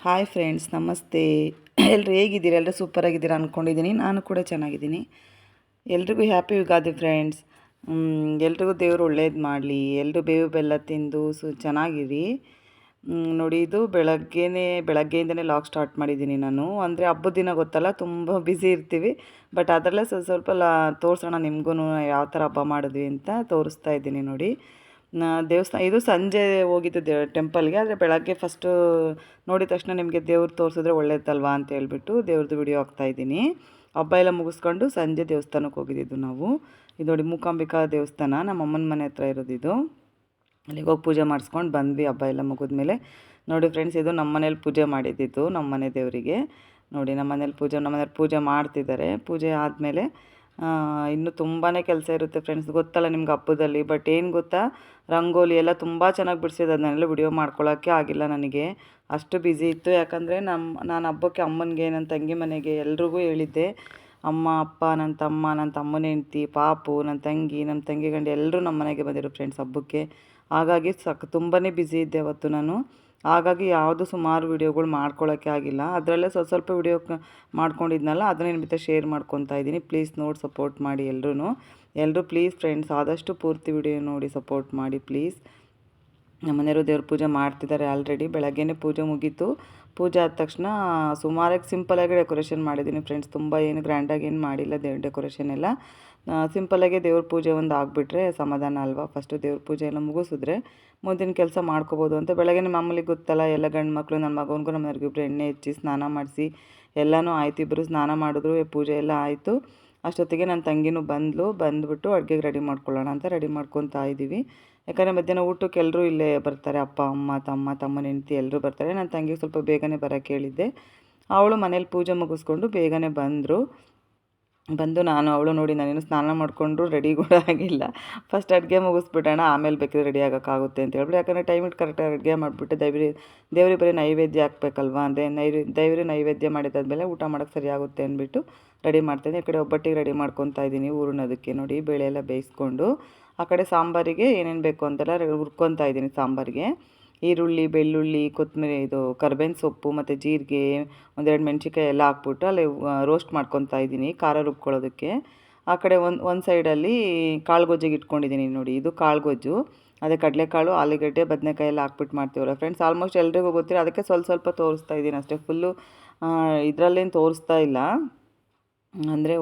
Hi friends, ನಮಸ್ತೆ. ಎಲ್ಲರೂ ಹೇಗಿದ್ದೀರಾ? ಎಲ್ಲರೂ ಸೂಪರಾಗಿದ್ದೀರಾ ಅಂದ್ಕೊಂಡಿದ್ದೀನಿ. ನಾನು ಕೂಡ ಚೆನ್ನಾಗಿದ್ದೀನಿ. ಎಲ್ರಿಗೂ ಹ್ಯಾಪಿ ಯುಗಾದಿ ಫ್ರೆಂಡ್ಸ್. ಎಲ್ರಿಗೂ ದೇವರು ಒಳ್ಳೇದು ಮಾಡಲಿ. ಎಲ್ಲರೂ ಬೇವು ಬೆಲ್ಲ ತಿಂದು ಚೆನ್ನಾಗಿರಿ. ನೋಡಿ, ಇದು ಬೆಳಗ್ಗೆಯಿಂದನೇ ಲಾಗ್ ಸ್ಟಾರ್ಟ್ ಮಾಡಿದ್ದೀನಿ ನಾನು. ಅಂದರೆ ಹಬ್ಬದ ದಿನ ಗೊತ್ತಲ್ಲ, ತುಂಬ ಬ್ಯುಸಿ ಇರ್ತೀವಿ. ಬಟ್ ಅದರಲ್ಲೇ ಸ್ವಲ್ಪ ತೋರಿಸೋಣ ನಿಮಗೂ ಯಾವ ಥರ ಹಬ್ಬ ಮಾಡಿದ್ವಿ ಅಂತ ತೋರಿಸ್ತಾ ಇದ್ದೀನಿ ನೋಡಿ. ದೇವಸ್ಥಾನ ಇದು ಸಂಜೆ ಹೋಗಿದ್ದು ಟೆಂಪಲ್ಗೆ. ಆದರೆ ಬೆಳಗ್ಗೆ ಫಸ್ಟು ನೋಡಿದ ತಕ್ಷಣ ನಿಮಗೆ ದೇವ್ರು ತೋರಿಸಿದ್ರೆ ಒಳ್ಳೇದಲ್ವಾ ಅಂತ ಹೇಳ್ಬಿಟ್ಟು ದೇವ್ರದ್ದು ವಿಡಿಯೋ ಹಾಕ್ತಾಯಿದ್ದೀನಿ. ಹಬ್ಬ ಎಲ್ಲ ಮುಗಿಸ್ಕೊಂಡು ಸಂಜೆ ದೇವಸ್ಥಾನಕ್ಕೆ ಹೋಗಿದ್ದಿದ್ದು ನಾವು. ಇದು ನೋಡಿ, ಮೂಕಾಂಬಿಕಾ ದೇವಸ್ಥಾನ, ನಮ್ಮ ಅಮ್ಮನ ಮನೆ ಹತ್ರ ಇರೋದಿದು. ಅಲ್ಲಿಗೆ ಹೋಗಿ ಪೂಜೆ ಮಾಡಿಸ್ಕೊಂಡು ಬಂದ್ವಿ ಹಬ್ಬ ಎಲ್ಲ ಮುಗಿದ್ಮೇಲೆ. ನೋಡಿ ಫ್ರೆಂಡ್ಸ್, ಇದು ನಮ್ಮ ಮನೇಲಿ ಪೂಜೆ ಮಾಡಿದ್ದಿದ್ದು, ನಮ್ಮ ಮನೆ ದೇವರಿಗೆ. ನೋಡಿ, ನಮ್ಮ ಮನೇಲಿ ಪೂಜೆ ಮಾಡ್ತಿದ್ದಾರೆ. ಪೂಜೆ ಆದಮೇಲೆ ಇನ್ನೂ ತುಂಬಾ ಕೆಲಸ ಇರುತ್ತೆ ಫ್ರೆಂಡ್ಸ್, ಗೊತ್ತಲ್ಲ ನಿಮ್ಗೆ ಹಬ್ಬದಲ್ಲಿ. ಬಟ್ ಏನು ಗೊತ್ತಾ, ರಂಗೋಲಿ ಎಲ್ಲ ತುಂಬ ಚೆನ್ನಾಗಿ ಬಿಡಿಸಿದ್ದು. ಅದನ್ನೆಲ್ಲ ವಿಡಿಯೋ ಮಾಡ್ಕೊಳ್ಳೋಕ್ಕೆ ಆಗಿಲ್ಲ ನನಗೆ, ಅಷ್ಟು ಬ್ಯುಸಿ ಇತ್ತು. ಯಾಕಂದರೆ ನಾನು ಹಬ್ಬಕ್ಕೆ ಅಮ್ಮನಿಗೆ, ನನ್ನ ತಂಗಿ ಮನೆಗೆ ಎಲ್ರಿಗೂ ಹೇಳಿದ್ದೆ. ಅಮ್ಮ, ಅಪ್ಪ, ನನ್ನ ತಮ್ಮ, ನನ್ನ ತಮ್ಮನ ಹೆಂಡ್ತಿ, ಪಾಪು, ನನ್ನ ತಂಗಿ, ನಮ್ಮ ತಂಗಿ ಗಂಡ ಎಲ್ಲರೂ ನಮ್ಮ ಮನೆಗೆ ಬಂದಿರು ಫ್ರೆಂಡ್ಸ್ ಹಬ್ಬಕ್ಕೆ. ಹಾಗಾಗಿ ತುಂಬಾ ಬ್ಯುಸಿ ಇದ್ದೆ ಅವತ್ತು ನಾನು. ಹಾಗಾಗಿ ಯಾವುದು ಸುಮಾರು ವೀಡಿಯೋಗಳು ಮಾಡ್ಕೊಳ್ಳೋಕ್ಕೆ ಆಗಿಲ್ಲ. ಅದರಲ್ಲೇ ಸ್ವಲ್ಪ ವೀಡಿಯೋ ಮಾಡ್ಕೊಂಡಿದ್ನಲ್ಲ, ಅದನ್ನೇ ನಿಮ್ಮ ಜೊತೆ ಶೇರ್ ಮಾಡ್ಕೊತಾ ಇದ್ದೀನಿ. ಪ್ಲೀಸ್ ನೋಡಿ ಸಪೋರ್ಟ್ ಮಾಡಿ ಎಲ್ಲರೂ ಪ್ಲೀಸ್ ಫ್ರೆಂಡ್ಸ್, ಆದಷ್ಟು ಪೂರ್ತಿ ವಿಡಿಯೋ ನೋಡಿ ಸಪೋರ್ಟ್ ಮಾಡಿ ಪ್ಲೀಸ್. ನಮ್ಮ ಮನೆಯವರು ದೇವ್ರ ಪೂಜೆ ಮಾಡ್ತಿದ್ದಾರೆ ಆಲ್ರೆಡಿ. ಬೆಳಗ್ಗೆನೇ ಪೂಜೆ ಮುಗೀತು. ಪೂಜೆ ಆದ ತಕ್ಷಣ ಸುಮಾರಾಗಿ ಸಿಂಪಲಾಗಿ ಡೆಕೋರೇಷನ್ ಮಾಡಿದ್ದೀನಿ ಫ್ರೆಂಡ್ಸ್. ತುಂಬ ಏನು ಗ್ರ್ಯಾಂಡಾಗಿ ಏನು ಮಾಡಿಲ್ಲ ಡೆಕೋರೇಷನ್ ಎಲ್ಲ. ಸಿಂಪಲಾಗೆ ದೇವ್ರ ಪೂಜೆ ಒಂದು ಆಗಿಬಿಟ್ರೆ ಸಮಾಧಾನ ಅಲ್ವಾ. ಫಸ್ಟು ದೇವ್ರ ಪೂಜೆ ಎಲ್ಲ ಮುಗಿಸಿದ್ರೆ ಮುಂದಿನ ಕೆಲಸ ಮಾಡ್ಕೋಬೋದು ಅಂತ. ಬೆಳಗ್ಗೆ ಮಾಮೂಲಿ ಗೊತ್ತಲ್ಲ, ಎಲ್ಲ ಗಂಡು ಮಕ್ಕಳು, ನನ್ನ ಮಗನಿಗೂ ನಮ್ಮ ಮನೆಯವ್ರಿಗಿಬ್ರು ಎಣ್ಣೆ ಹಚ್ಚಿ ಸ್ನಾನ ಮಾಡಿಸಿ ಎಲ್ಲನೂ ಆಯ್ತು. ಇಬ್ಬರು ಸ್ನಾನ ಮಾಡಿದ್ರು, ಪೂಜೆ ಎಲ್ಲ ಆಯಿತು. ಅಷ್ಟೊತ್ತಿಗೆ ನನ್ನ ತಂಗಿನೂ ಬಂದುಬಿಟ್ಟು ಅಡುಗೆಗೆ ರೆಡಿ ಮಾಡ್ಕೊಳ್ಳೋಣ ಅಂತ ರೆಡಿ ಮಾಡ್ಕೊತಾ ಇದ್ದೀವಿ. ಯಾಕಂದರೆ ಮಧ್ಯಾಹ್ನ ಊಟಕ್ಕೆ ಎಲ್ಲರೂ ಇಲ್ಲೇ ಬರ್ತಾರೆ. ಅಪ್ಪ, ಅಮ್ಮ, ತಮ್ಮನ ಹೆಂಡ್ತಿ ಎಲ್ಲರೂ ಬರ್ತಾರೆ. ನನ್ನ ತಂಗಿಗೆ ಸ್ವಲ್ಪ ಬೇಗನೆ ಬರೋಕ್ಕೆ ಹೇಳಿದ್ದೆ. ಅವಳು ಮನೇಲಿ ಪೂಜೆ ಮುಗಿಸ್ಕೊಂಡು ಬೇಗನೆ ಬಂದು ಅವಳು ನೋಡಿ, ನಾನೇನು ಸ್ನಾನ ಮಾಡಿಕೊಂಡು ರೆಡಿ ಕೂಡ ಆಗಿಲ್ಲ. ಫಸ್ಟ್ ಅಡುಗೆ ಮುಗಿಸ್ಬಿಡೋಣ, ಆಮೇಲೆ ಬೇಕಿದ್ರೆ ರೆಡಿ ಆಗೋಕ್ಕಾಗುತ್ತೆ ಅಂತ ಹೇಳ್ಬಿಟ್ಟು. ಯಾಕಂದರೆ ಟೈಮಿಗೆ ಕರೆಕ್ಟಾಗಿ ಅಡುಗೆ ಮಾಡಿಬಿಟ್ಟು ದೇವ್ರಿಗೆ ಬರೀ ನೈವೇದ್ಯ ಹಾಕ್ಬೇಕಲ್ವ. ಅದೇ ದೇವ್ರಿಗೆ ನೈವೇದ್ಯ ಮಾಡಿದಾದ್ಮೇಲೆ ಊಟ ಮಾಡೋಕ್ಕೆ ಸರಿಯಾಗುತ್ತೆ ಅಂದ್ಬಿಟ್ಟು ರೆಡಿ ಮಾಡ್ತಾಯಿದ್ದೀನಿ. ಈ ಕಡೆ ಒಬ್ಬಟ್ಟಿಗೆ ರೆಡಿ ಮಾಡ್ಕೊತಾ ಇದ್ದೀನಿ ಹೂರ್ಣೋದಕ್ಕೆ. ನೋಡಿ, ಬೇಳೆ ಎಲ್ಲ ಬೇಯಿಸ್ಕೊಂಡು ಆ ಕಡೆ ಸಾಂಬಾರಿಗೆ ಏನೇನು ಬೇಕು ಅಂತೆಲ್ಲ ಹುರ್ಕೊತಾ ಇದ್ದೀನಿ. ಸಾಂಬಾರಿಗೆ ಈರುಳ್ಳಿ, ಬೆಳ್ಳುಳ್ಳಿ, ಕೊತ್ತಂಬರಿ, ಇದು ಕರ್ಬೇವಿನ ಸೊಪ್ಪು ಮತ್ತು ಜೀರಿಗೆ, ಒಂದೆರಡು ಮೆಣಸಿನ್ಕಾಯಿ ಎಲ್ಲ ಹಾಕ್ಬಿಟ್ಟು ಅಲ್ಲಿ ರೋಸ್ಟ್ ಮಾಡ್ಕೊತಾ ಇದ್ದೀನಿ ಖಾರ ರುಬ್ಕೊಳ್ಳೋದಕ್ಕೆ. ಆ ಕಡೆ ಒಂದು ಸೈಡಲ್ಲಿ ಕಾಳುಗೊಜ್ಜಿಗೆ ಇಟ್ಕೊಂಡಿದ್ದೀನಿ. ನೋಡಿ, ಇದು ಕಾಳುಗೊಜ್ಜು. ಅದೇ ಕಡಲೆಕಾಳು, ಆಲೂಗಡ್ಡೆ, ಬದನೆಕಾಯಿ ಎಲ್ಲ ಹಾಕ್ಬಿಟ್ಟು ಮಾಡ್ತೀವಲ್ಲ ಫ್ರೆಂಡ್ಸ್. ಆಲ್ಮೋಸ್ಟ್ ಎಲ್ರಿಗೂ ಗೊತ್ತಿರೋ, ಅದಕ್ಕೆ ಸ್ವಲ್ಪ ತೋರಿಸ್ತಾ ಇದ್ದೀನಿ ಅಷ್ಟೇ. ಫುಲ್ಲು ಇದರಲ್ಲೇನು ತೋರಿಸ್ತಾ ಇಲ್ಲ. ಅಂದರೆ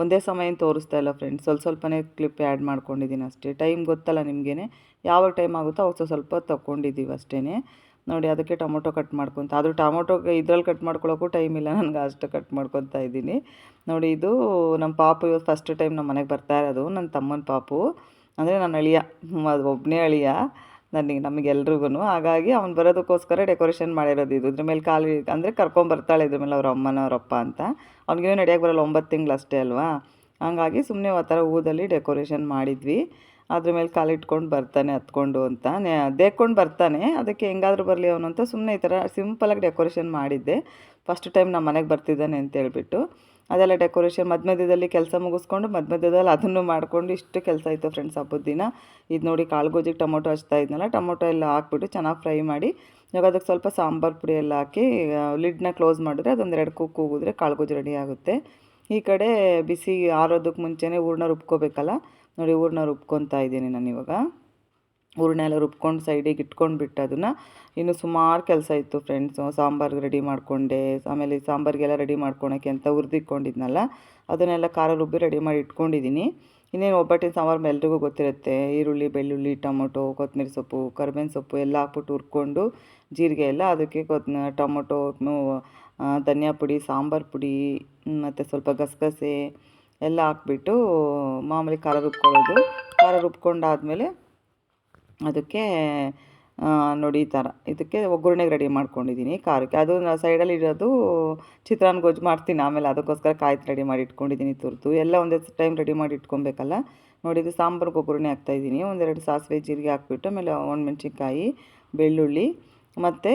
ಒಂದೇ ಸಮಯ ಏನು ತೋರಿಸ್ತಾ ಇಲ್ಲ ಫ್ರೆಂಡ್ಸ್. ಸ್ವಲ್ಪನೇ ಕ್ಲಿಪ್ ಆ್ಯಡ್ ಮಾಡ್ಕೊಂಡಿದ್ದೀನಿ ಅಷ್ಟೇ. ಟೈಮ್ ಗೊತ್ತಲ್ಲ ನಿಮಗೇ, ಯಾವಾಗ ಟೈಮ್ ಆಗುತ್ತೋ ಅವಾಗ ಸ್ವಲ್ಪ ತೊಗೊಂಡಿದ್ದೀವಿ ಅಷ್ಟೇ. ನೋಡಿ, ಅದಕ್ಕೆ ಟೊಮೊಟೊ ಕಟ್ ಮಾಡ್ಕೊತ, ಅದು ಟೊಮೊಟೊ ಇದ್ರಲ್ಲಿ ಕಟ್ ಮಾಡ್ಕೊಳ್ಳೋಕ್ಕೂ ಟೈಮ್ ಇಲ್ಲ ನನಗೆ, ಅಷ್ಟು ಕಟ್ ಮಾಡ್ಕೊತಾ ಇದ್ದೀನಿ. ನೋಡಿ, ಇದು ನಮ್ಮ ಪಾಪು ಇವತ್ತು ಫಸ್ಟ್ ಟೈಮ್ ನಮ್ಮ ಮನೆಗೆ ಬರ್ತಾ ಇರೋದು. ನನ್ನ ತಮ್ಮನ ಪಾಪು, ಅಂದರೆ ನನ್ನ ಅಳಿಯ, ಅದು ಒಬ್ಬನೇ ಅಳಿಯ ನಮಗೆಲ್ರಿಗೂ. ಹಾಗಾಗಿ ಅವ್ನು ಬರೋದಕ್ಕೋಸ್ಕರ ಡೆಕೋರೇಷನ್ ಮಾಡಿರೋದು ಇದು. ಇದ್ರ ಮೇಲೆ ಅಂದರೆ ಕರ್ಕೊಂಬರ್ತಾಳೆ ಇದ್ರ ಮೇಲೆ ಅವ್ರ ಅಮ್ಮನವರಪ್ಪ ಅಂತ. ಅವ್ನಿಗೇನು ನಡೆಯೋಕ್ಕೆ ಬರೋಲ್ಲ, 9 ತಿಂಗಳು ಅಷ್ಟೇ ಅಲ್ವಾ. ಹಂಗಾಗಿ ಸುಮ್ಮನೆ ಆ ಥರ ಹೂದಲ್ಲಿ ಡೆಕೋರೇಷನ್ ಮಾಡಿದ್ವಿ. ಅದ್ರ ಮೇಲೆ ಕಾಲಿಟ್ಕೊಂಡು ಬರ್ತಾನೆ ಹತ್ಕೊಂಡು ಅಂತ, ದೇಕ್ಕೊಂಡು ಬರ್ತಾನೆ. ಅದಕ್ಕೆ ಹೆಂಗಾದ್ರೂ ಬರಲಿ ಅವನು ಅಂತ ಸುಮ್ಮನೆ ಈ ಥರ ಸಿಂಪಲಾಗಿ ಡೆಕೋರೇಷನ್ ಮಾಡಿದ್ದೆ. ಫಸ್ಟ್ ಟೈಮ್ ನಮ್ಮ ಮನೆಗೆ ಬರ್ತಿದ್ದಾನೆ ಅಂತ ಹೇಳ್ಬಿಟ್ಟು ಅದೆಲ್ಲ ಡೆಕೋರೇಷನ್ ಮಧ್ಯದಲ್ಲಿ ಕೆಲಸ ಮುಗಿಸ್ಕೊಂಡು ಮಧ್ಯದಲ್ಲಿ ಅದನ್ನು ಮಾಡಿಕೊಂಡು ಇಷ್ಟು ಕೆಲಸ ಇತ್ತು ಫ್ರೆಂಡ್ಸ್ ಹಬ್ಬದ ದಿನ. ಇದು ನೋಡಿ, ಕಾಳುಗೊಜ್ಜಿಗೆ ಟೊಮೊಟೊ ಹಚ್ತಾ ಇದ್ನಲ್ಲ, ಟೊಮೊಟೊ ಎಲ್ಲ ಹಾಕ್ಬಿಟ್ಟು ಚೆನ್ನಾಗಿ ಫ್ರೈ ಮಾಡಿ, ಇವಾಗ ಅದಕ್ಕೆ ಸ್ವಲ್ಪ ಸಾಂಬಾರು ಪುಡಿ ಎಲ್ಲ ಹಾಕಿ ಲಿಡ್ನ ಕ್ಲೋಸ್ ಮಾಡಿದ್ರೆ ಅದೊಂದು 2 ಕೂಗು ಕೂಗಿದ್ರೆ ಕಾಳುಗೊಜ್ಜು ರೆಡಿ ಆಗುತ್ತೆ. ಈ ಕಡೆ ಬಿಸಿ ಆರೋದಕ್ಕೆ ಮುಂಚೆನೇ ಹೂರಣ ರುಬ್ಕೋಬೇಕಲ್ಲ. ನೋಡಿ, ಹೂರಣ ರುಬ್ಕೊತಾ ಇದ್ದೀನಿ ನಾನು ಇವಾಗ. ಹೂರಣ ಎಲ್ಲ ರುಬ್ಕೊಂಡು ಸೈಡಿಗೆ ಇಟ್ಕೊಂಡ್ಬಿಟ್ಟು ಅದನ್ನು ಇನ್ನು ಸುಮಾರು ಕೆಲಸ ಇತ್ತು ಫ್ರೆಂಡ್ಸ್. ಸಾಂಬಾರ್ಗೆ ರೆಡಿ ಮಾಡಿಕೊಂಡೆ, ಆಮೇಲೆ ಸಾಂಬಾರಿಗೆಲ್ಲ ರೆಡಿ ಮಾಡ್ಕೊಳಕ್ಕೆ ಅಂತ ಹುರಿದಿಟ್ಕೊಂಡಿದ್ನಲ್ಲ, ಅದನ್ನೆಲ್ಲ ಖಾರ ರುಬ್ಬಿ ರೆಡಿ ಮಾಡಿ ಇಟ್ಕೊಂಡಿದ್ದೀನಿ. ಇನ್ನೇನು ಒಬ್ಬಟ್ಟಿನ ಸಾಂಬಾರು ಎಲ್ರಿಗೂ ಗೊತ್ತಿರುತ್ತೆ. ಈರುಳ್ಳಿ, ಬೆಳ್ಳುಳ್ಳಿ, ಟೊಮೊಟೊ, ಕೊತ್ತಂಬರಿ ಸೊಪ್ಪು, ಕರ್ಬೇವಿನ ಸೊಪ್ಪು ಎಲ್ಲ ಹಾಕ್ಬಿಟ್ಟು ಹುರ್ಕೊಂಡು, ಜೀರಿಗೆ ಎಲ್ಲ ಅದಕ್ಕೆ ಟೊಮೊಟೊ, ಧನಿಯಾ ಪುಡಿ, ಸಾಂಬಾರು ಪುಡಿ ಮತ್ತು ಸ್ವಲ್ಪ ಗಸಗಸೆ ಎಲ್ಲ ಹಾಕ್ಬಿಟ್ಟು ಮಾಮೂಲಿ ಖಾರ ರುಬ್ಕೊಳ್ಳೋದು. ಖಾರ ರುಬ್ಕೊಂಡಾದಮೇಲೆ ಅದಕ್ಕೆ ನೋಡಿ ಈ ಥರ ಇದಕ್ಕೆ ಒಗ್ಗರಣೆಗೆ ರೆಡಿ ಮಾಡ್ಕೊಂಡಿದ್ದೀನಿ ಖಾರಕ್ಕೆ. ಅದು ಸೈಡಲ್ಲಿ ಇರೋದು ಚಿತ್ರಾನ್ನ ಗೊಜ್ಜು ಮಾಡ್ತೀನಿ ಆಮೇಲೆ, ಅದಕ್ಕೋಸ್ಕರ ಕಾಯಿ ರೆಡಿ ಮಾಡಿ ಇಟ್ಕೊಂಡಿದ್ದೀನಿ ತುರಿದು. ಎಲ್ಲ ಒಂದೇ ಟೈಮ್ ರೆಡಿ ಮಾಡಿ ಇಟ್ಕೊಬೇಕಲ್ಲ. ನೋಡಿ, ಇದು ಸಾಂಬಾರ್ಗೆ ಒಗ್ಗರಣೆ ಹಾಕ್ತಾಯಿದ್ದೀನಿ. 1-2 ಸಾಸಿವೆ ಜೀರಿಗೆ ಹಾಕ್ಬಿಟ್ಟು ಆಮೇಲೆ ಒಣಮೆಣ್ಸಿನ್ಕಾಯಿ, ಬೆಳ್ಳುಳ್ಳಿ ಮತ್ತು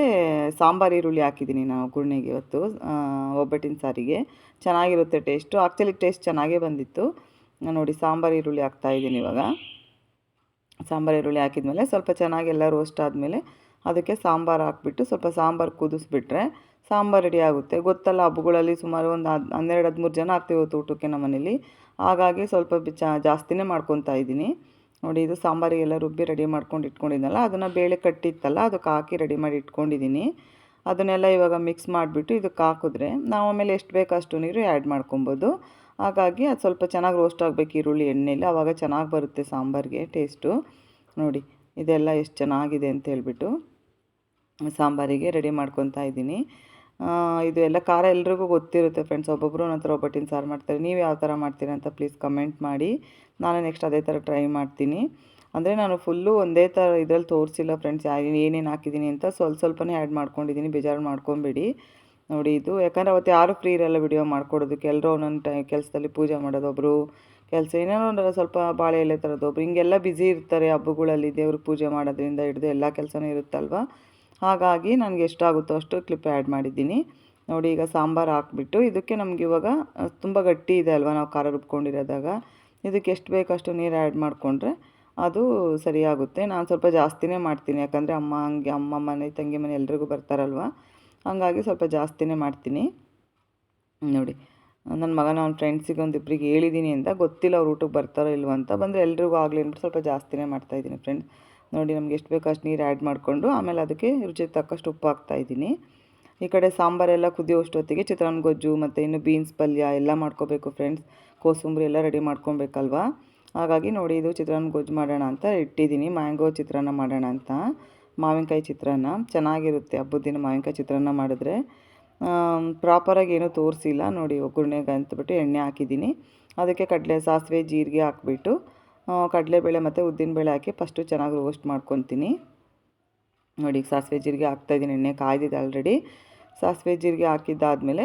ಸಾಂಬಾರು ಈರುಳ್ಳಿ ಹಾಕಿದ್ದೀನಿ ನಾನು ಒಗ್ಗರಣೆಗೆ ಇವತ್ತು. ಒಬ್ಬಟ್ಟಿನ ಸಾರಿಗೆ ಚೆನ್ನಾಗಿರುತ್ತೆ ಟೇಸ್ಟು. ಆ್ಯಕ್ಚುಲಿ ಟೇಸ್ಟ್ ಚೆನ್ನಾಗೇ ಬಂದಿತ್ತು. ನೋಡಿ, ಸಾಂಬಾರು ಈರುಳ್ಳಿ ಹಾಕ್ತಾಯಿದ್ದೀನಿ ಇವಾಗ. ಸಾಂಬಾರು ಈರುಳ್ಳಿ ಹಾಕಿದ್ಮೇಲೆ ಸ್ವಲ್ಪ ಚೆನ್ನಾಗೆಲ್ಲ ರೋಸ್ಟ್ ಆದಮೇಲೆ ಅದಕ್ಕೆ ಸಾಂಬಾರು ಹಾಕ್ಬಿಟ್ಟು ಸ್ವಲ್ಪ ಸಾಂಬಾರು ಕುದಿಸ್ಬಿಟ್ರೆ ಸಾಂಬಾರು ರೆಡಿ ಆಗುತ್ತೆ. ಗೊತ್ತಲ್ಲ ಹಬ್ಬಗಳಲ್ಲಿ ಸುಮಾರು ಒಂದು 12-13 ಜನ ಆಗ್ತೀವಿ ಇವತ್ತು ಊಟಕ್ಕೆ ನಮ್ಮ ಮನೇಲಿ. ಹಾಗಾಗಿ ಸ್ವಲ್ಪ ಜಾಸ್ತಿನೇ ಮಾಡ್ಕೊತಾ ಇದ್ದೀನಿ. ನೋಡಿ ಇದು ಸಾಂಬಾರಿಗೆಲ್ಲ ರುಬ್ಬಿ ರೆಡಿ ಮಾಡ್ಕೊಂಡು ಇಟ್ಕೊಂಡಿದ್ದೆನಲ್ಲ, ಅದನ್ನು ಬೇಳೆ ಕಟ್ಟಿತ್ತಲ್ಲ ಅದಕ್ಕೆ ಹಾಕಿ ರೆಡಿ ಮಾಡಿ ಇಟ್ಕೊಂಡಿದ್ದೀನಿ. ಅದನ್ನೆಲ್ಲ ಇವಾಗ ಮಿಕ್ಸ್ ಮಾಡಿಬಿಟ್ಟು ಇದಕ್ಕೆ ಹಾಕಿದ್ರೆ ನಾವು ಆಮೇಲೆ ಎಷ್ಟು ಬೇಕೋ ಅಷ್ಟು ನೀರು ಆ್ಯಡ್ ಮಾಡ್ಕೊಬೋದು. ಹಾಗಾಗಿ ಅದು ಸ್ವಲ್ಪ ಚೆನ್ನಾಗಿ ರೋಸ್ಟ್ ಆಗಬೇಕು ಈರುಳ್ಳಿ ಎಣ್ಣೆಯಲ್ಲಿ, ಆವಾಗ ಚೆನ್ನಾಗಿ ಬರುತ್ತೆ ಸಾಂಬಾರಿಗೆ ಟೇಸ್ಟು. ನೋಡಿ ಇದೆಲ್ಲ ಎಷ್ಟು ಚೆನ್ನಾಗಿದೆ ಅಂತ ಹೇಳ್ಬಿಟ್ಟು ಸಾಂಬಾರಿಗೆ ರೆಡಿ ಮಾಡ್ಕೊತಾ ಇದ್ದೀನಿ. ಇದು ಎಲ್ಲ ಖಾರ ಎಲ್ರಿಗೂ ಗೊತ್ತಿರುತ್ತೆ ಫ್ರೆಂಡ್ಸ್. ಒಬ್ಬೊಬ್ಬರು ನಂತರ ಒಬ್ಬಟ್ಟಿನ ಸಾರು ಮಾಡ್ತಾರೆ. ನೀವು ಯಾವ ಥರ ಮಾಡ್ತೀರಾ ಅಂತ ಪ್ಲೀಸ್ ಕಮೆಂಟ್ ಮಾಡಿ. ನಾನು ನೆಕ್ಸ್ಟ್ ಅದೇ ಥರ ಟ್ರೈ ಮಾಡ್ತೀನಿ. ಅಂದರೆ ನಾನು ಫುಲ್ಲು ಒಂದೇ ಥರ ಇದರಲ್ಲಿ ತೋರಿಸಿಲ್ಲ ಫ್ರೆಂಡ್ಸ್, ಏನೇನು ಹಾಕಿದ್ದೀನಿ ಅಂತ ಸ್ವಲ್ಪನೇ ಆ್ಯಡ್ ಮಾಡ್ಕೊಂಡಿದ್ದೀನಿ, ಬೇಜಾರು ಮಾಡ್ಕೊಬೇಡಿ. ನೋಡಿ ಇದು ಯಾಕಂದರೆ ಅವತ್ತು ಯಾರೂ ಫ್ರೀ ಇರಲ್ಲ ವಿಡಿಯೋ ಮಾಡ್ಕೊಡೋದಕ್ಕೆ. ಎಲ್ಲರೂ ಒಂದೊಂದು ಕೆಲಸದಲ್ಲಿ ಪೂಜೆ ಮಾಡೋದೊಬ್ಬರು, ಕೆಲಸ ಏನೇನೋ ಸ್ವಲ್ಪ ಬಾಳೆ ಎಲೆ ಥರದೊಬ್ರು, ಹಿಂಗೆಲ್ಲ ಬ್ಯುಸಿ ಇರ್ತಾರೆ ಹಬ್ಬಗಳಲ್ಲಿ. ದೇವ್ರಿಗೆ ಪೂಜೆ ಮಾಡೋದ್ರಿಂದ ಹಿಡಿದು ಎಲ್ಲ ಕೆಲಸನೂ ಇರುತ್ತಲ್ವ. ಹಾಗಾಗಿ ನನಗೆ ಎಷ್ಟಾಗುತ್ತೋ ಅಷ್ಟು ಕ್ಲಿಪ್ ಆ್ಯಡ್ ಮಾಡಿದ್ದೀನಿ. ನೋಡಿ ಈಗ ಸಾಂಬಾರು ಹಾಕ್ಬಿಟ್ಟು ಇದಕ್ಕೆ ನಮ್ಗೆ ಇವಾಗ ತುಂಬ ಗಟ್ಟಿ ಇದೆ ಅಲ್ವಾ ನಾವು ಖಾರ ರುಬ್ಕೊಂಡಿರೋದಾಗ, ಇದಕ್ಕೆ ಎಷ್ಟು ಬೇಕೋ ಅಷ್ಟು ನೀರು ಆ್ಯಡ್ ಮಾಡಿಕೊಂಡ್ರೆ ಅದು ಸರಿಯಾಗುತ್ತೆ. ನಾನು ಸ್ವಲ್ಪ ಜಾಸ್ತಿನೇ ಮಾಡ್ತೀನಿ, ಯಾಕಂದರೆ ಅಮ್ಮ ಮನೆ ತಂಗಿ ಮನೆ ಎಲ್ರಿಗೂ ಬರ್ತಾರಲ್ವ, ಹಾಗಾಗಿ ಸ್ವಲ್ಪ ಜಾಸ್ತಿನೇ ಮಾಡ್ತೀನಿ. ನೋಡಿ ನನ್ನ ಮಗನ ಅವ್ನ ಫ್ರೆಂಡ್ಸಿಗೆ ಒಂದಿಬ್ಬರಿಗೆ ಹೇಳಿದ್ದೀನಿ ಅಂತ, ಗೊತ್ತಿಲ್ಲ ಅವ್ರು ಊಟಕ್ಕೆ ಬರ್ತಾರೋ ಇಲ್ವೋ ಅಂತ. ಬಂದರೆ ಎಲ್ರಿಗೂ ಆಗಲಿ ಅಂದ್ಬಿಟ್ಟು ಸ್ವಲ್ಪ ಜಾಸ್ತಿನೇ ಮಾಡ್ತಾಯಿದ್ದೀನಿ ಫ್ರೆಂಡ್ಸ್. ನೋಡಿ ನಮ್ಗೆ ಎಷ್ಟು ಬೇಕೋ ಅಷ್ಟು ನೀರು ಆ್ಯಡ್ ಮಾಡಿಕೊಂಡು ಆಮೇಲೆ ಅದಕ್ಕೆ ರುಚಿಗೆ ತಕ್ಕಷ್ಟು ಉಪ್ಪು ಹಾಕ್ತಾಯಿದ್ದೀನಿ. ಈ ಕಡೆ ಸಾಂಬಾರೆಲ್ಲ ಕುದಿಯೋಷ್ಟೊತ್ತಿಗೆ ಚಿತ್ರಾನ್ನ ಗೊಜ್ಜು ಮತ್ತು ಇನ್ನು ಬೀನ್ಸ್ ಪಲ್ಯ ಎಲ್ಲ ಮಾಡ್ಕೋಬೇಕು ಫ್ರೆಂಡ್ಸ್. ಕೋಸಂಬರಿ ಎಲ್ಲ ರೆಡಿ ಮಾಡ್ಕೊಬೇಕಲ್ವ. ಹಾಗಾಗಿ ನೋಡಿ ಇದು ಚಿತ್ರಾನ್ನ ಗೊಜ್ಜು ಮಾಡೋಣ ಅಂತ ಇಟ್ಟಿದ್ದೀನಿ. ಮ್ಯಾಂಗೋ ಚಿತ್ರಾನ್ನ ಮಾಡೋಣ ಅಂತ, ಮಾವಿನಕಾಯಿ ಚಿತ್ರಾನ್ನ ಚೆನ್ನಾಗಿರುತ್ತೆ ಹಬ್ಬದ ದಿನ ಮಾವಿನಕಾಯಿ ಚಿತ್ರಾನ್ನ ಮಾಡಿದ್ರೆ. ಪ್ರಾಪರಾಗಿ ಏನೂ ತೋರಿಸಿಲ್ಲ. ನೋಡಿ ಒಗ್ಗರಣೆಗೆ ಅಂತಬಿಟ್ಟು ಎಣ್ಣೆ ಹಾಕಿದ್ದೀನಿ. ಅದಕ್ಕೆ ಸಾಸಿವೆ ಜೀರಿಗೆ ಹಾಕ್ಬಿಟ್ಟು ಕಡಲೆಬೇಳೆ ಮತ್ತು ಉದ್ದಿನಬೇಳೆ ಹಾಕಿ ಫಸ್ಟು ಚೆನ್ನಾಗಿ ರೋಸ್ಟ್ ಮಾಡ್ಕೊತೀನಿ. ನೋಡಿ ಸಾಸಿವೆ ಜೀರಿಗೆ ಹಾಕ್ತಾಯಿದ್ದೀನಿ, ಎಣ್ಣೆ ಕಾಯ್ದಿದೆ ಆಲ್ರೆಡಿ. ಸಾಸಿವೆ ಜೀರಿಗೆ ಹಾಕಿದ್ದಾದಮೇಲೆ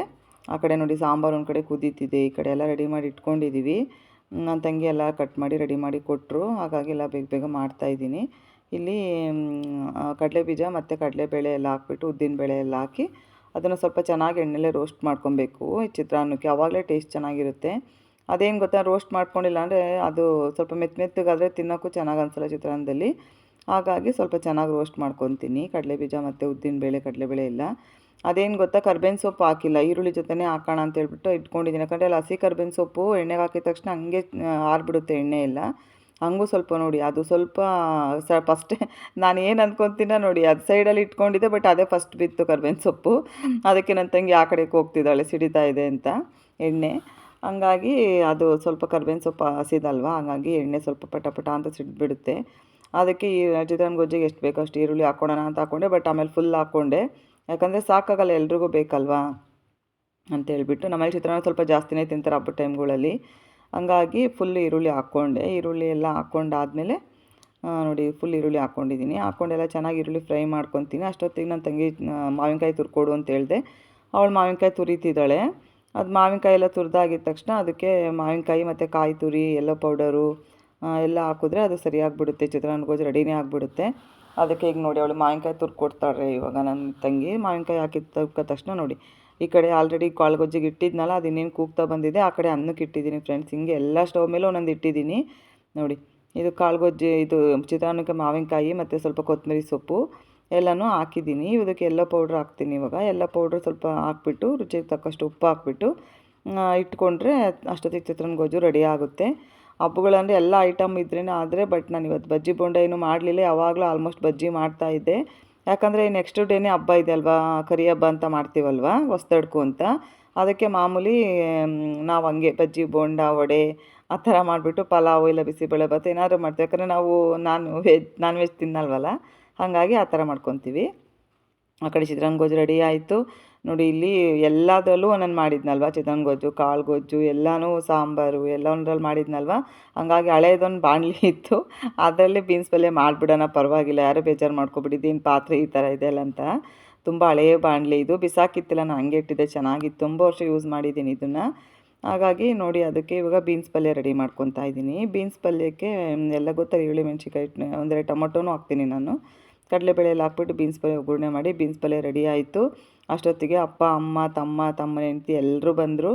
ಆ ಕಡೆ ನೋಡಿ ಸಾಂಬಾರು ಒಂದು ಕಡೆ ಕುದೀತಿದೆ, ಈ ಕಡೆ ಎಲ್ಲ ರೆಡಿ ಮಾಡಿ ಇಟ್ಕೊಂಡಿದ್ದೀವಿ. ನನ್ನ ತಂಗಿ ಎಲ್ಲ ಕಟ್ ಮಾಡಿ ರೆಡಿ ಮಾಡಿ ಕೊಟ್ಟರು, ಹಾಗಾಗಿ ಎಲ್ಲ ಬೇಗ ಮಾಡ್ತಾಯಿದ್ದೀನಿ. ಇಲ್ಲಿ ಕಡಲೆ ಬೀಜ ಮತ್ತು ಕಡಲೆಬೇಳೆ ಎಲ್ಲ ಹಾಕ್ಬಿಟ್ಟು ಉದ್ದಿನಬೇಳೆ ಎಲ್ಲ ಹಾಕಿ ಅದನ್ನು ಸ್ವಲ್ಪ ಚೆನ್ನಾಗಿ ಎಣ್ಣೆಲೇ ರೋಸ್ಟ್ ಮಾಡ್ಕೊಬೇಕು ಈ ಚಿತ್ರಾನ್ನಕ್ಕೆ, ಆವಾಗಲೇ ಟೇಸ್ಟ್ ಚೆನ್ನಾಗಿರುತ್ತೆ. ಅದೇನು ಗೊತ್ತಾ, ರೋಸ್ಟ್ ಮಾಡ್ಕೊಂಡಿಲ್ಲ ಅಂದರೆ ಅದು ಸ್ವಲ್ಪ ಮೆತ್ತಗಾದರೆ ತಿನ್ನೋಕ್ಕೂ ಚೆನ್ನಾಗಿ ಅನಿಸಲ್ಲ ಚಿತ್ರಾನ್ನದಲ್ಲಿ. ಹಾಗಾಗಿ ಸ್ವಲ್ಪ ಚೆನ್ನಾಗಿ ರೋಸ್ಟ್ ಮಾಡ್ಕೊತೀನಿ ಕಡಲೆ ಬೀಜ ಮತ್ತು ಉದ್ದಿನಬೇಳೆ ಕಡಲೆಬೇಳೆ ಎಲ್ಲ. ಅದೇನು ಗೊತ್ತಾ, ಕರ್ಬೇವಿನ ಸೊಪ್ಪು ಹಾಕಿಲ್ಲ, ಈರುಳ್ಳಿ ಜೊತೆನೇ ಹಾಕೋಣ ಅಂತ ಹೇಳ್ಬಿಟ್ಟು ಇಟ್ಕೊಂಡಿದ್ದೀನಿ. ಯಾಕಂದರೆ ಅಲ್ಲಿ ಹಸಿ ಕರ್ಬೇವಿನ ಸೊಪ್ಪು ಎಣ್ಣೆಗೆ ಹಾಕಿದ ತಕ್ಷಣ ಹಂಗೆ ಆರಿಬಿಡುತ್ತೆ ಎಣ್ಣೆ ಎಲ್ಲ. ಹಂಗೂ ಸ್ವಲ್ಪ ನೋಡಿ ಅದು ಸ್ವಲ್ಪ ಫಸ್ಟೇ ನಾನು ಏನು ಅಂದ್ಕೊತೀನೋ ನೋಡಿ, ಅದು ಸೈಡಲ್ಲಿ ಇಟ್ಕೊಂಡಿದ್ದೆ, ಬಟ್ ಅದೇ ಫಸ್ಟ್ ಬಿತ್ತು ಕರ್ಬೇವಿನ ಸೊಪ್ಪು. ಅದಕ್ಕೆ ನನ್ನ ತಂಗಿ ಆ ಕಡೆಗೆ ಹೋಗ್ತಿದ್ದಾಳೆ, ಸಿಡಿತಾ ಇದೆ ಅಂತ ಎಣ್ಣೆ. ಹಂಗಾಗಿ ಅದು ಸ್ವಲ್ಪ ಕರ್ಬೇವಿನ ಸೊಪ್ಪು ಹಸಿದಲ್ವ, ಹಾಗಾಗಿ ಎಣ್ಣೆ ಸ್ವಲ್ಪ ಪಟ ಅಂತ ಸಿಡಿದ್ಬಿಡುತ್ತೆ. ಅದಕ್ಕೆ ಈ ಚಿತ್ರಾನ್ನ ಗೊಜ್ಜಿಗೆ ಎಷ್ಟು ಬೇಕೋ ಅಷ್ಟು ಈರುಳ್ಳಿ ಹಾಕ್ಕೊಳ್ಳೋಣ ಅಂತ ಹಾಕ್ಕೊಂಡೆ, ಬಟ್ ಆಮೇಲೆ ಫುಲ್ ಹಾಕ್ಕೊಂಡೆ. ಯಾಕಂದರೆ ಸಾಕಾಗಲ್ಲ ಎಲ್ರಿಗೂ ಬೇಕಲ್ವಾ ಅಂತೇಳ್ಬಿಟ್ಟು. ನಮ್ಮಲ್ಲಿ ಚಿತ್ರಾನ್ನ ಸ್ವಲ್ಪ ಜಾಸ್ತಿನೇ ತಿಂತಾರೆ ಹಬ್ಬದ ಟೈಮ್ಗಳಲ್ಲಿ. ಹಂಗಾಗಿ ಫುಲ್ ಈರುಳ್ಳಿ ಹಾಕ್ಕೊಂಡೆ. ಈರುಳ್ಳಿ ಎಲ್ಲ ಹಾಕ್ಕೊಂಡಾದಮೇಲೆ ನೋಡಿ ಫುಲ್ ಈರುಳ್ಳಿ ಹಾಕ್ಕೊಂಡಿದ್ದೀನಿ. ಹಾಕ್ಕೊಂಡೆಲ್ಲ ಚೆನ್ನಾಗಿ ಈರುಳ್ಳಿ ಫ್ರೈ ಮಾಡ್ಕೊತೀನಿ. ಅಷ್ಟೊತ್ತಿಗೆ ನನ್ನ ತಂಗಿ ಮಾವಿನಕಾಯಿ ತುರ್ಕೊಡು ಅಂತ ಹೇಳಿದೆ. ಅವಳು ಮಾವಿನಕಾಯಿ ತುರಿತಿದ್ದಾಳೆ. ಅದು ಮಾವಿನಕಾಯಿ ಎಲ್ಲ ತುರಿದಾಗಿದ ತಕ್ಷಣ ಅದಕ್ಕೆ ಮಾವಿನಕಾಯಿ ಮತ್ತು ಕಾಯಿ ತುರಿ ಎಲ್ಲೋ ಪೌಡರು ಎಲ್ಲ ಹಾಕಿದ್ರೆ ಅದು ಸರಿಯಾಗಿಬಿಡುತ್ತೆ, ಚಿತ್ರಾನ್ನ ಗೊಜ್ಜು ರೆಡಿನೇ ಆಗಿಬಿಡುತ್ತೆ. ಅದಕ್ಕೆ ಈಗ ನೋಡಿ ಅವಳು ಮಾವಿನಕಾಯಿ ತುರ್ಕೊಡ್ತಾಳೆ ಇವಾಗ ನನ್ನ ತಂಗಿ. ಮಾವಿನಕಾಯಿ ಹಾಕಿದ ತಕ್ಷಣ ನೋಡಿ ಈ ಕಡೆ ಆಲ್ರೆಡಿ ಕಾಳು ಗೊಜ್ಜಿಗೆ ಇಟ್ಟಿದ್ನಲ್ಲ, ಅದು ಇನ್ನೇನು ಕೂಗ್ತಾ ಬಂದಿದೆ. ಆ ಕಡೆ ಅನ್ನಕ್ಕೆ ಇಟ್ಟಿದ್ದೀನಿ ಫ್ರೆಂಡ್ಸ್. ಹಿಂಗೆ ಎಲ್ಲ ಸ್ಟವ್ ಮೇಲೆ ಒಂದೊಂದು ಇಟ್ಟಿದ್ದೀನಿ. ನೋಡಿ ಇದು ಕಾಳು ಗೊಜ್ಜು, ಇದು ಚಿತ್ರಾನ್ನಕ್ಕೆ ಮಾವಿನಕಾಯಿ ಮತ್ತು ಸ್ವಲ್ಪ ಕೊತ್ತಂಬರಿ ಸೊಪ್ಪು ಎಲ್ಲನೂ ಹಾಕಿದ್ದೀನಿ. ಇದಕ್ಕೆ ಎಲ್ಲ ಪೌಡ್ರ್ ಹಾಕ್ತೀನಿ ಇವಾಗ. ಎಲ್ಲ ಪೌಡ್ರ್ ಸ್ವಲ್ಪ ಹಾಕ್ಬಿಟ್ಟು ರುಚಿಗೆ ತಕ್ಕಷ್ಟು ಉಪ್ಪು ಹಾಕ್ಬಿಟ್ಟು ಇಟ್ಕೊಂಡ್ರೆ ಅಷ್ಟೊತ್ತಿಗೆ ಚಿತ್ರಾನ್ನ ಗೊಜ್ಜು ರೆಡಿ ಆಗುತ್ತೆ. ಹಬ್ಬಗಳಂದರೆ ಎಲ್ಲ ಐಟಮ್ ಇದ್ರೇ ಆದರೆ, ಬಟ್ ನಾನು ಇವತ್ತು ಬಜ್ಜಿ ಬೋಂಡ ಏನೂ ಮಾಡಲಿಲ್ಲ. ಯಾವಾಗಲೂ ಆಲ್ಮೋಸ್ಟ್ ಬಜ್ಜಿ ಮಾಡ್ತಾಯಿದ್ದೆ. ಯಾಕಂದರೆ ನೆಕ್ಸ್ಟ್ ಡೇನೇ ಹಬ್ಬ ಇದೆ ಅಲ್ವಾ, ಕರಿ ಹಬ್ಬ ಅಂತ ಮಾಡ್ತೀವಲ್ವ, ಹೊಸ್ದಡ್ಕು ಅಂತ. ಅದಕ್ಕೆ ಮಾಮೂಲಿ ನಾವು ಹಂಗೆ ಬಜ್ಜಿ ಬೋಂಡ ವಡೆ ಆ ಥರ ಮಾಡಿಬಿಟ್ಟು ಪಲಾವು ಇಲ್ಲ ಬಿಸಿಬೇಳೆಭಾತ್ ಏನಾದರೂ ಮಾಡ್ತೀವಿ. ಯಾಕಂದರೆ ನಾವು ನಾನ್ ವೆಜ್ ತಿನ್ನಲ್ವಲ್ಲ, ಹಾಗಾಗಿ ಆ ಥರ ಮಾಡ್ಕೊತೀವಿ. ಆ ಕಡೆ ಚಿತ್ರಾನ್ನ ಗೊಜ್ಜು ರೆಡಿ ಆಯಿತು. ನೋಡಿ ಇಲ್ಲಿ ಎಲ್ಲದರಲ್ಲೂ ಒಂದೊಂದು ಮಾಡಿದ್ನಲ್ವ, ಚಿತ್ರಾನ್ನ ಗೊಜ್ಜು, ಕಾಳು ಗೊಜ್ಜು ಎಲ್ಲನೂ, ಸಾಂಬಾರು ಎಲ್ಲ ಒಂದ್ರಲ್ಲಿ ಮಾಡಿದ್ನಲ್ವ. ಹಂಗಾಗಿ ಹಳೇದೊಂದು ಬಾಣಲಿ ಇತ್ತು, ಅದರಲ್ಲೇ ಬೀನ್ಸ್ ಪಲ್ಯ ಮಾಡಿಬಿಡೋಣ ಪರವಾಗಿಲ್ಲ, ಯಾರೂ ಬೇಜಾರು ಮಾಡ್ಕೊಬಿಡಿ, ಇದೇನು ಪಾತ್ರೆ ಈ ಥರ ಇದೆಯಲ್ಲ ಅಂತ. ತುಂಬ ಹಳೆಯ ಬಾಣಲಿ ಇದು, ಬಿಸಾಕಿತ್ತಿಲ್ಲ, ನಾನು ಹಂಗೆ ಇಟ್ಟಿದ್ದೆ, ಚೆನ್ನಾಗಿತ್ತು, ತುಂಬ ವರ್ಷ ಯೂಸ್ ಮಾಡಿದ್ದೀನಿ ಇದನ್ನು. ಹಾಗಾಗಿ ನೋಡಿ ಅದಕ್ಕೆ ಇವಾಗ ಬೀನ್ಸ್ ಪಲ್ಯ ರೆಡಿ ಮಾಡ್ಕೊತಾ ಇದ್ದೀನಿ. ಬೀನ್ಸ್ ಪಲ್ಯಕ್ಕೆ ಎಲ್ಲ ಗೊತ್ತಲ್ಲ, ಈರುಳ್ಳಿ ಮೆಣಸಿನ್ಕಾಯಿ ಒಂದೆರಡು ಟೊಮೊಟೊನೂ ಹಾಕ್ತೀನಿ ನಾನು. ಕಡಲೆಬೇಳೆ ಎಲ್ಲ ಹಾಕ್ಬಿಟ್ಟು ಬೀನ್ಸ್ ಪಲ್ಯ ಒಗ್ಗರಣೆ ಮಾಡಿ ಬೀನ್ಸ್ ಪಲ್ಯ ರೆಡಿ ಆಯಿತು. ಅಷ್ಟೊತ್ತಿಗೆ ಅಪ್ಪ ಅಮ್ಮ ತಮ್ಮನ ಹೆಂಡ್ತಿ ಎಲ್ಲರೂ ಬಂದರು.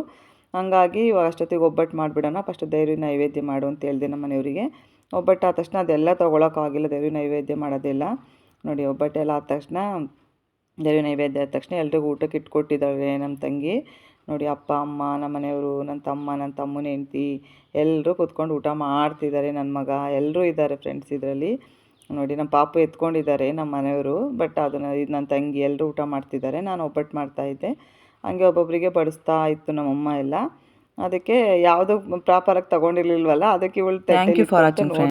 ಹಾಗಾಗಿ ಅಷ್ಟೊತ್ತಿಗೆ ಒಬ್ಬಟ್ಟು ಮಾಡಿಬಿಡೋಣ, ಫಸ್ಟ್ ದೇವ್ರಿಗೆ ನೈವೇದ್ಯ ಮಾಡು ಅಂತ ಹೇಳಿದೆ ನಮ್ಮ ಮನೆಯವರಿಗೆ. ಒಬ್ಬಟ್ಟು ಆದ ತಕ್ಷಣ ಅದೆಲ್ಲ ತೊಗೊಳಕ್ಕಾಗಿಲ್ಲ, ದೇವ್ರಿಗೆ ನೈವೇದ್ಯ ಮಾಡೋದೆಲ್ಲ. ನೋಡಿ ಒಬ್ಬಟ್ಟು ಎಲ್ಲ ಆದ ತಕ್ಷಣ ದೇವಿ ನೈವೇದ್ಯ ಆದ ತಕ್ಷಣ ಎಲ್ರಿಗೂ ಊಟಕ್ಕೆ ಇಟ್ಕೊಟ್ಟಿದ್ದಾಳೆ ನಮ್ಮ ತಂಗಿ. ನೋಡಿ ಅಪ್ಪ ಅಮ್ಮ ನಮ್ಮ ಮನೆಯವರು, ನನ್ನ ತಮ್ಮ, ನನ್ನ ತಮ್ಮನ ಹೆಂಡ್ತಿ ಎಲ್ಲರೂ ಕೂತ್ಕೊಂಡು ಊಟ ಮಾಡ್ತಿದ್ದಾರೆ. ನನ್ನ ಮಗ ಎಲ್ಲರೂ ಇದ್ದಾರೆ ಫ್ರೆಂಡ್ಸ್ ಇದರಲ್ಲಿ. ನೋಡಿ ನಮ್ಮ ಪಾಪು ಎತ್ಕೊಂಡಿದ್ದಾರೆ ನಮ್ಮ ಮನೆಯವರು. ಬಟ್ ಅದನ್ನು ಇದು ನನ್ನ ತಂಗಿ ಎಲ್ಲರೂ ಊಟ ಮಾಡ್ತಿದ್ದಾರೆ. ನಾನು ಒಬ್ಬಟ್ಟು ಮಾಡ್ತಾಯಿದ್ದೆ. ಹಂಗೆ ಒಬ್ಬೊಬ್ಬರಿಗೆ ಬಡಿಸ್ತಾ ಇತ್ತು ನಮ್ಮಮ್ಮ ಎಲ್ಲ. ಅದಕ್ಕೆ ಯಾವುದೂ ಪ್ರಾಪರಾಗಿ ತೊಗೊಂಡಿರ್ಲಿಲ್ವಲ್ಲ, ಅದಕ್ಕೆ ಇವಳು thank you for watching friends.